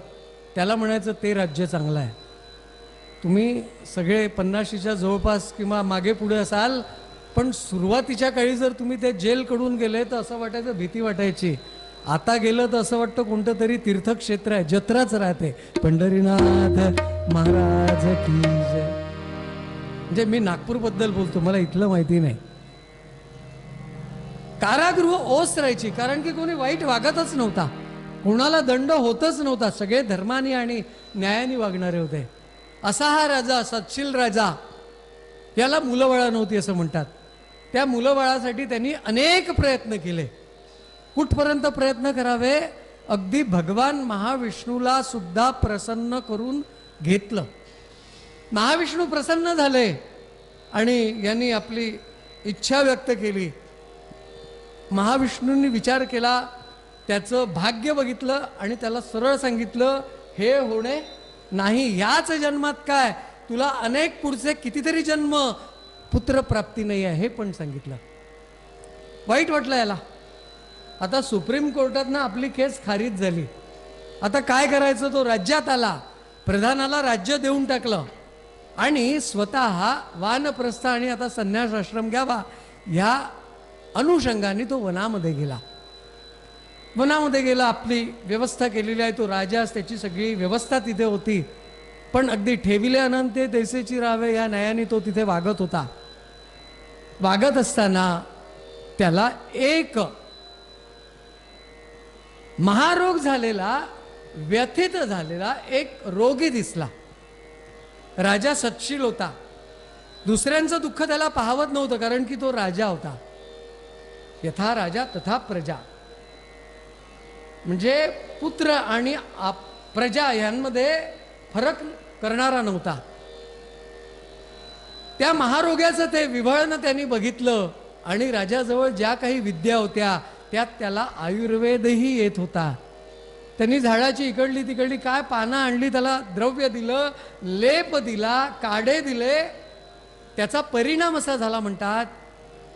त्याला म्हणायचं ते राज्य चांगलं आहे. तुम्ही सगळे 50च्या जवळपास किंवा मागे पुढे असाल, पण सुरुवातीच्या काळी जर तुम्ही ते जेलकडून गेले तर असं वाटायचं, भीती वाटायची. आता गेलं तर असं वाटतं कोणतं तरी तीर्थक्षेत्र आहे, जत्राच राहते. पंढरीनाथ महाराज की जय. म्हणजे मी नागपूरबद्दल बोलतो, मला इथलं माहिती नाही. कारागृह ओस राहायची कारण की कोणी वाईट वागतच नव्हता, कोणाला दंड होतच नव्हता. सगळे धर्माने आणि न्यायाने वागणारे होते. असा हा राजा, सत्शील राजा. याला मुलंबाळं नव्हती असं म्हणतात. त्या मुलंबाळासाठी त्यांनी अनेक प्रयत्न केले. कुठपर्यंत प्रयत्न करावे? अगदी भगवान महाविष्णूला सुद्धा प्रसन्न करून घेतलं. महाविष्णू प्रसन्न झाले आणि यांनी आपली इच्छा व्यक्त केली. महाविष्णूंनी विचार केला, त्याचं भाग्य बघितलं आणि त्याला सरळ सांगितलं, हे होणे नाही. याच जन्मात काय, तुला अनेक पुढचे कितीतरी जन्म पुत्रप्राप्ती नाही आहे हे पण सांगितलं. वाईट वाटलं याला. आता सुप्रीम कोर्टातनं आपली केस खारिज झाली. आता काय करायचं? तो राज्यात आला, प्रधानाला राज्य देऊन टाकलं आणि स्वतः वानप्रस्थ आणि आता संन्यास आश्रम घ्यावा ह्या अनुषंगाने तो वनामध्ये गेला. वनामध्ये गेला, आपली व्यवस्था केलेली आहे. तो राजास, त्याची सगळी व्यवस्था तिथे होती. पण अगदी ठेविले अनंते तैसेची राहावे या न्यायाने तो तिथे वागत होता. वागत असताना त्याला एक महारोग झालेला, व्यथित झालेला एक रोगी दिसला. राजा सत्शील होता. दुसऱ्यांचं दुःख त्याला पाहवत नव्हतं कारण की तो राजा होता. यथा राजा तथा प्रजा. म्हणजे पुत्र आणि प्रजा यांमध्ये फरक करणारा नव्हता. त्या महारोग्याचं ते विव्हळणं त्यांनी बघितलं आणि राजाजवळ ज्या काही विद्या होत्या त्यात त्याला आयुर्वेदही येत होता. त्यांनी झाडाची इकडली तिकडली काय पानं आणली, त्याला द्रव्य दिलं, लेप दिला, काढे दिले. त्याचा परिणाम असा झाला म्हणतात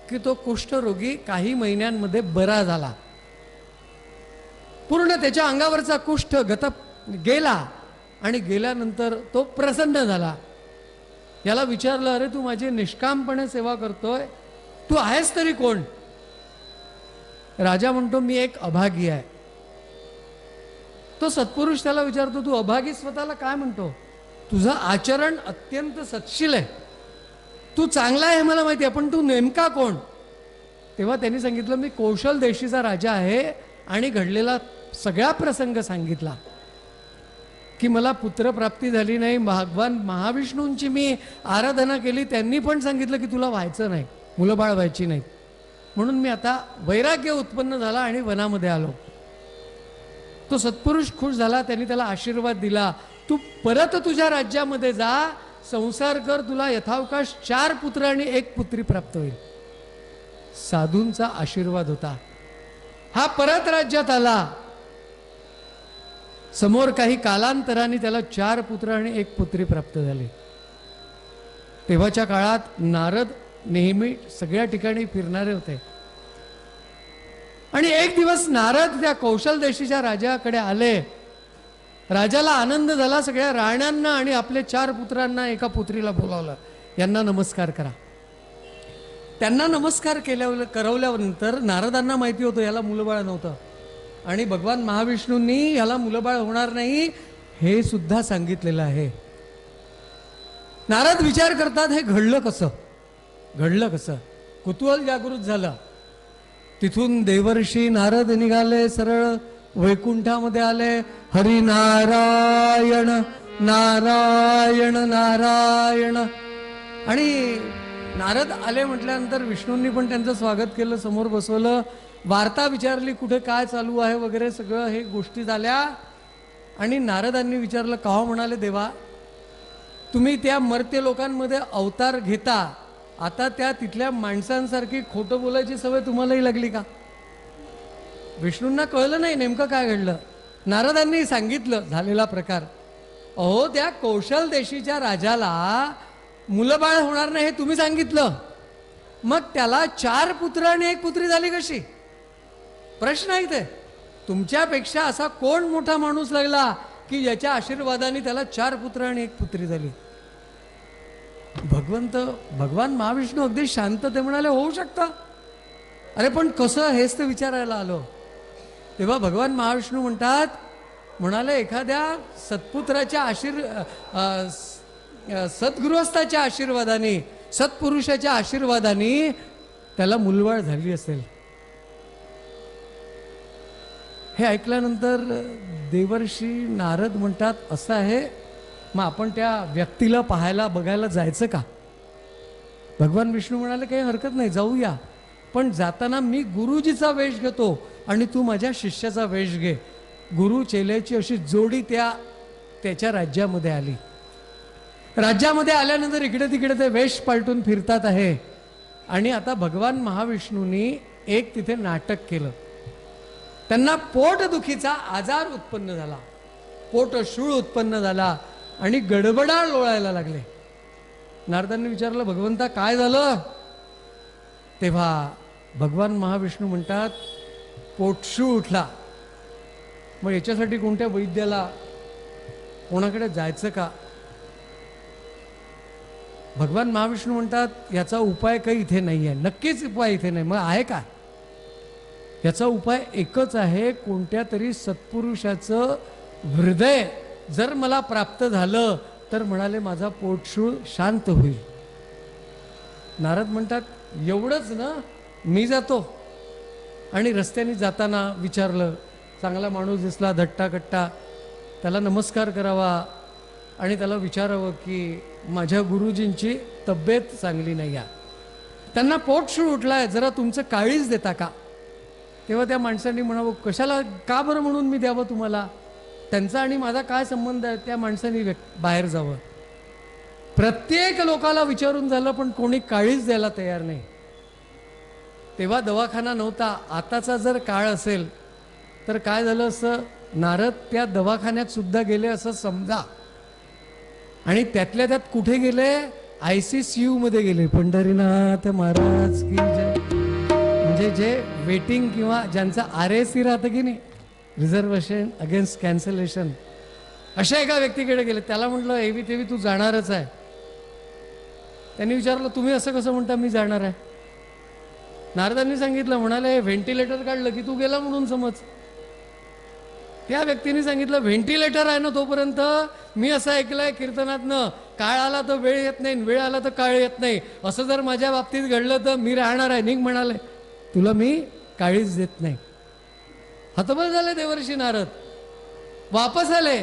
की तो कुष्ठरोगी काही महिन्यांमध्ये बरा झाला. पूर्ण त्याच्या अंगावरचा कुष्ठ गेला आणि गेल्यानंतर तो प्रसन्न झाला. याला विचारलं, अरे तू माझी निष्कामपणे सेवा करतोय, तू आहेस तरी कोण? राजा म्हणतो, मी एक अभागी आहे. तो सत्पुरुष त्याला विचारतो, तू अभागी स्वतःला काय म्हणतो? तुझं आचरण अत्यंत सत्शील आहे, तू चांगला आहे हे मला माहिती आहे, पण तू नेमका कोण? तेव्हा त्यांनी सांगितलं, मी कौशल देशीचा राजा आहे आणि घडलेला सगळा प्रसंग सांगितला की मला पुत्रप्राप्ती झाली नाही. भगवान महाविष्णूंची मी आराधना केली, त्यांनी पण सांगितलं की तुला व्हायचं नाही, मुलं बाळ व्हायची नाहीत, म्हणून मी आता वैराग्य उत्पन्न झाला आणि वनामध्ये आलो. तो सत्पुरुष खुश झाला. त्यांनी त्याला आशीर्वाद दिला, तू परत तुझ्या राज्यामध्ये जा, संसार कर, तुला यथावकाश 4 पुत्र आणि 1 पुत्री प्राप्त होईल. साधूंचा आशीर्वाद होता. हा परत राज्यात आला. समोर काही कालांतराने त्याला 4 पुत्र आणि 1 पुत्री प्राप्त झाली. तेव्हाच्या काळात नारद नेहमी सगळ्या ठिकाणी फिरणारे होते. आणि एक दिवस नारद त्या कौशल देशीच्या राजाकडे आले. राजाला आनंद झाला. सगळ्या राण्यांना आणि आपले 4 पुत्रांना 1 पुत्रीला बोलावलं. यांना नमस्कार करा. त्यांना नमस्कार करवल्यानंतर नारदांना माहिती होतं याला मुलबाळ नव्हतं आणि भगवान महाविष्णूंनी याला मुलबाळ होणार नाही हे सुद्धा सांगितलेलं आहे. नारद विचार करतात हे घडलं कसं. कुतूहल जागृत झालं. तिथून देवर्षी नारद निघाले, सरळ वैकुंठामध्ये आले. हरी नारायण नारायण नारायण. आणि नारद आले म्हटल्यानंतर विष्णूंनी पण त्यांचं स्वागत केलं, समोर बसवलं, वार्ता विचारली कुठे काय चालू आहे वगैरे सगळं हे गोष्टी झाल्या. आणि नारदांनी विचारलं का म्हणाले देवा तुम्ही त्या मर्त्य लोकांमध्ये अवतार घेता, आता त्या तिथल्या माणसांसारखी खोटं बोलायची सवय तुम्हालाही लागली का? विष्णूंना कळलं नाही नेमकं काय घडलं. नारदांनी सांगितलं झालेला प्रकार. अहो त्या कौशल देशीच्या राजाला मुलबाळ होणार नाही हे तुम्ही सांगितलं, मग त्याला 4 पुत्र आणि 1 पुत्री झाली कशी? प्रश्न आहे ते. तुमच्यापेक्षा असा कोण मोठा माणूस लागला की ज्याच्या आशीर्वादाने त्याला 4 पुत्र आणि 1 पुत्री झाली? भगवान महाविष्णू अगदी शांत ते म्हणाले होऊ शकतं. अरे पण कसं हेच ते विचारायला आलो. तेव्हा भगवान महाविष्णू म्हणाले एखाद्या सत्पुत्राच्या सद्गृहस्थाच्या आशीर्वादाने, सत्पुरुषाच्या आशीर्वादाने त्याला मुलबाळ झाली असेल. हे ऐकल्यानंतर देवर्षी नारद म्हणतात असं आहे, मग आपण त्या व्यक्तीला पाहायला बघायला जायचं का? भगवान विष्णू म्हणाले काही हरकत नाही जाऊया, पण जाताना मी गुरुजीचा वेश घेतो आणि तू माझ्या शिष्याचा वेश घे. गुरु चेल्याची अशी जोडी त्याच्या राज्यामध्ये आली. राज्यामध्ये आल्यानंतर इकडे तिकडे ते वेश पालटून फिरतात आहे. आणि आता भगवान महाविष्णूंनी एक तिथे नाटक केलं. त्यांना पोटदुखीचा आजार उत्पन्न झाला, पोटशूळ उत्पन्न झाला आणि गडबडा लोळायला लागले. नारदांनी विचारलं भगवंता काय झालं? तेव्हा भगवान महाविष्णू म्हणतात पोटशूळ उठला, मग याच्यासाठी कोणत्या वैद्याला कोणाकडे जायचं का? भगवान महाविष्णू म्हणतात याचा उपाय काही इथे नाही आहे. नक्कीच उपाय इथे नाही. मग आहे का? याचा उपाय एकच आहे, कोणत्या तरी सत्पुरुषाचं हृदय जर मला प्राप्त झालं तर म्हणाले माझा पोटशूळ शांत होईल. नारद म्हणतात एवढंच ना, मी जातो. आणि रस्त्याने जाताना विचारलं, चांगला माणूस दिसला धट्टाकट्टा, त्याला नमस्कार करावा आणि त्याला विचारावं की माझ्या गुरुजींची तब्येत चांगली नाही आहे, त्यांना पोटशूळ उठलाय, जरा तुमचं काळीज देता का? तेव्हा त्या माणसांनी म्हणावं कशाला, का बरं म्हणून मी द्यावं तुम्हाला? त्यांचा आणि माझा काय संबंध आहे? त्या माणसांनी बाहेर जावं. प्रत्येक लोकाला विचारून झालं पण कोणी काळीज द्यायला तयार नाही. तेव्हा दवाखाना नव्हता. आताचा जर काळ असेल तर काय झालं असं, नारद त्या दवाखान्यात सुद्धा गेले असं समजा. आणि त्यातल्या त्यात कुठे गेले? ICCU मध्ये गेले. पंढरीनाथ महाराज की जय. म्हणजे जे वेटिंग किंवा ज्यांचं RAC राहतं की नाही, रिझर्वेशन अगेन्स्ट कॅन्सलेशन, अशा एका व्यक्तीकडे गेले. त्याला म्हटलं एवी तेवी तू जाणारच आहे. त्यांनी विचारलं तुम्ही असं कसं म्हणता मी जाणार आहे? नारदांनी सांगितलं, म्हणाले व्हेंटिलेटर काढलं की तू गेला म्हणून समज. त्या व्यक्तीने सांगितलं व्हेंटिलेटर आहे ना तोपर्यंत मी असं ऐकलंय कीर्तनातनं, काळ आला तर वेळ येत नाही, वेळ आला तर काळ येत नाही. असं जर माझ्या बाबतीत घडलं तर मी राहणार आहे. निघ म्हणाले, तुला मी काळीच देत नाही. हतबल झाले देवर्षी नारद. वापस आले,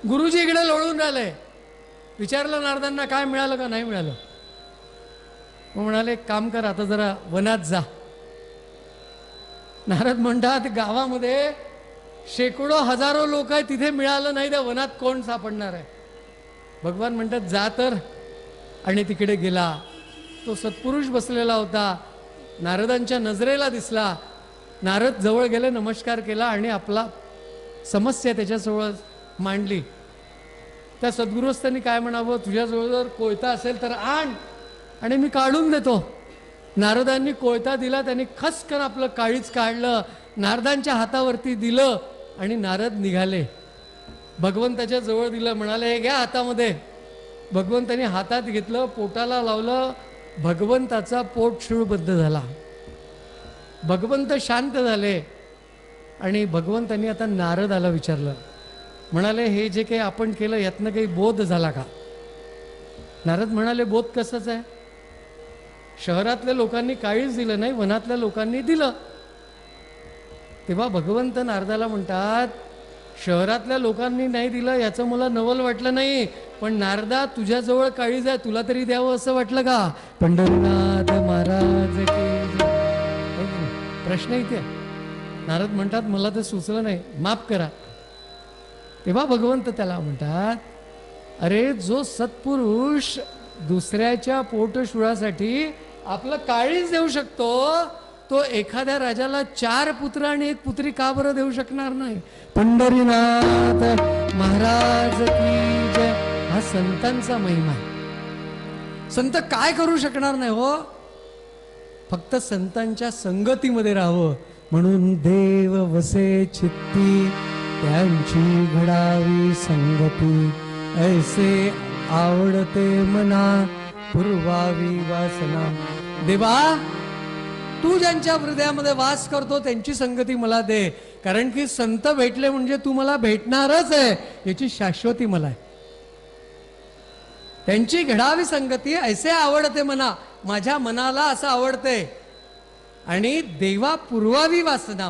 गुरुजी इकडे लोळून राहिले. विचारलं नारदांना काय मिळालं का नाही मिळालं? मग म्हणाले एक काम कर, आता जरा वनात जा. नारद म्हणतात गावामध्ये शेकडो हजारो लोक आहेत, तिथे मिळालं नाही, त्या वनात कोण सापडणार आहे? भगवान म्हणतात जा तर. आणि तिकडे गेला. तो सत्पुरुष बसलेला होता, नारदांच्या नजरेला दिसला. नारद जवळ गेले, नमस्कार केला आणि आपला समस्या त्याच्याजवळ मांडली. त्या सद्गृहस्थांनी काय म्हणावं, तुझ्याजवळ जर कोयता असेल तर आण आणि मी काढून देतो. नारदांनी कोयता दिला, त्यांनी खसकन आपलं काळीच काढलं, नारदांच्या हातावरती दिलं आणि नारद निघाले. भगवंताच्या जवळ दिलं, म्हणाले हे घ्या हातामध्ये. भगवंतांनी हातात घेतलं, पोटाला लावलं, भगवंताचा पोट शूळबद्ध झाला. भगवंत शांत झाले आणि भगवंतांनी आता नारदाला विचारलं, म्हणाले हे जे काही आपण केलं यातनं काही बोध झाला का? नारद म्हणाले बोध कसंच आहे, शहरातल्या लोकांनी काहीच दिलं नाही, वनातल्या लोकांनी दिलं. तेव्हा भगवंत नारदाला म्हणतात, शहरातल्या लोकांनी नाही दिलं याचं मला नवल वाटलं नाही, पण नारदा तुझ्याजवळ काळीज आहे, तुला तरी द्यावं असं वाटलं का? पंढरीनाथ महाराज की जय. प्रश्न इथे. नारद म्हणतात मला तर सुचलं नाही, माफ करा. तेव्हा भगवंत त्याला म्हणतात, अरे जो सत्पुरुष दुसऱ्याच्या पोटशुळासाठी आपलं काळीज देऊ शकतो, तो एखाद्या राजाला 4 पुत्र आणि 1 पुत्री का बरं देऊ शकणार नाही? पंढरीनाथ महाराज की जय. हा संतांचा महिमा आहे. संत काय करू शकणार नाही हो, फक्त संतांच्या संगतीमध्ये राहावं. म्हणून देव वसे चित्ती त्यांची घडावी संगती, ऐसे आवडते मना पुरवावी वासना. देवा तू ज्यांच्या हृदयामध्ये वास करतो त्यांची संगती मला दे, कारण की संत भेटले म्हणजे तू मला भेटणारच आहे याची शाश्वती मला आहे. त्यांची घडावी संगती ऐसे आवडते मना, माझ्या मनाला असं आवडते. आणि देवा पुरवावी वासना,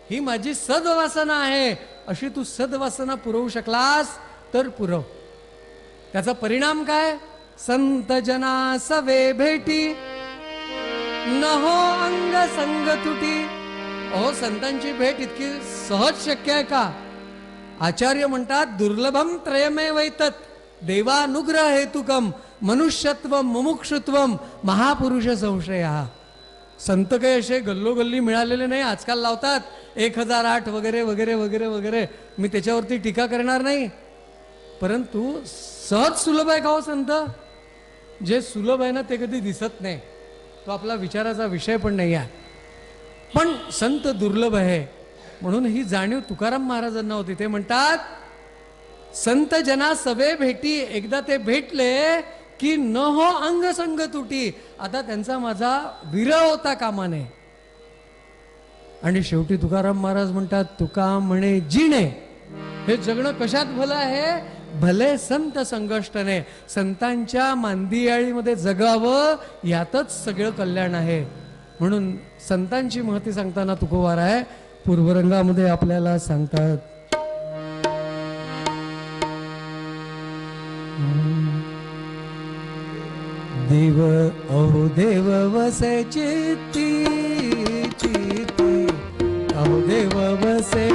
ही माझी सद्वासना आहे, अशी तू सद्वासना पुरवू शकलास तर पुरव. त्याचा परिणाम काय? संत जना सवे भेटी न हो अंग संग तुटी. अहो संतांची भेट इतकी सहज शक्य आहे का? आचार्य म्हणतात दुर्लभम त्रयमे वैतत देवानुग्रह हेतुकम मनुष्यत्व मुमुक्षुत्व महापुरुष संशय. संत काही असे गल्लोगल्ली मिळालेले नाही, आजकाल लावतात 1008 वगैरे वगैरे वगैरे वगैरे. मी त्याच्यावरती टीका करणार नाही, परंतु सहज सुलभ आहे का हो संत? जे सुलभ आहे ना ते कधी दिसत नाही, तो आपला विचाराचा विषय पण नाही आहे. पण संत दुर्लभ आहे म्हणून ही जाणीव तुकाराम महाराजांना होती. ते म्हणतात संत जना सवे भेटी, एकदा ते भेटले की न हो अंग संग तुटी. आता त्यांचा माझा विरह होता कामा नये. आणि शेवटी तुकाराम महाराज म्हणतात तुका म्हणे जिणे, हे जगणं कशात भलं आहे? भले संत संगष्टने, संतांच्या मांदियाळीमध्ये जगावं, यातच सगळं कल्याण आहे. म्हणून संतांची महती सांगताना तुकोबार आहे, पूर्वरंगामध्ये आपल्याला सांगतात, देव अहो देव वसे चित्ती चित्ती, अहो देव वसे